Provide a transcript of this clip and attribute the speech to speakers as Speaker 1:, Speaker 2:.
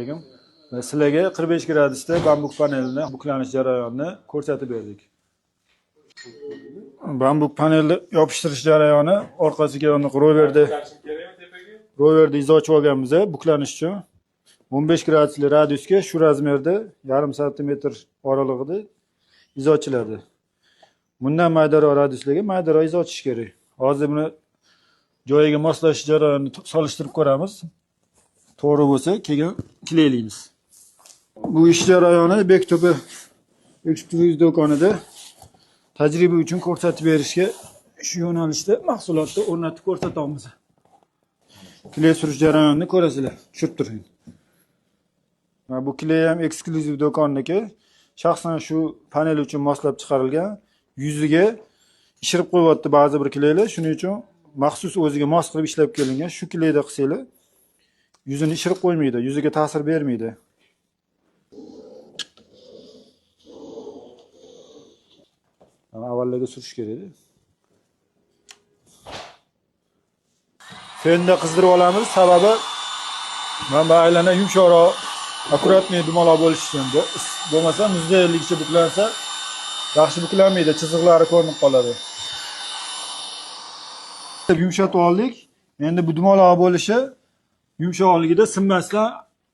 Speaker 1: alaykum. Sizlarga 45 gradusda bambuk panelini buklanish jarayonini ko'rsatib berdik. Bambuk panelni yopishtirish jarayoni orqasiga roverda izo ochib olganmiz buklanish uchun. 15 gradusli radiusga shu razmerda 0,5 santimetr oralig'ida izo ochiladi. Bundan maydaroq radiuslarga maydaroq izo ochish kerak. Hozir buni joyiga moslash jarayonini solishtirib ko'ramiz. To'g'ri bo'lsa, keyin kilaylaymiz. Bu ish jarayoni Bektepa eksklyuziv do'konida tajriba uchun ko'rsatib berishga shu yo'nalishda mahsulotni o'rnatib ko'rsatamiz. Kley surish jarayonini ko'rasizlar. Tushirib turing. Bu kley ham eksklyuziv do'konniki. Shaxsan shu panel uchun moslab chiqarilgan. Yuziga ishirib qo'yapti ba'zi bir kleylar, shuning uchun maxsus o'ziga mos qilib ishlab kelingan. Shu kleyda qilsanglar, yuzini ishirib qo'ymaydi, yuziga ta'sir bermaydi. Avvallarga surish kerak. Fenda qizdirib olamiz, sababi mana aylana yumshoqroq, akkuratniy dumaloq bo'lishi uchun. Bo'lmasa muzeylikcha buklansa, yaxshi buklanmaydi, chiziqlari ko'rinib qoladi. Yumshatib oldik. Endi bu dumaloq bo'lishi yumshoqligida sinmasdan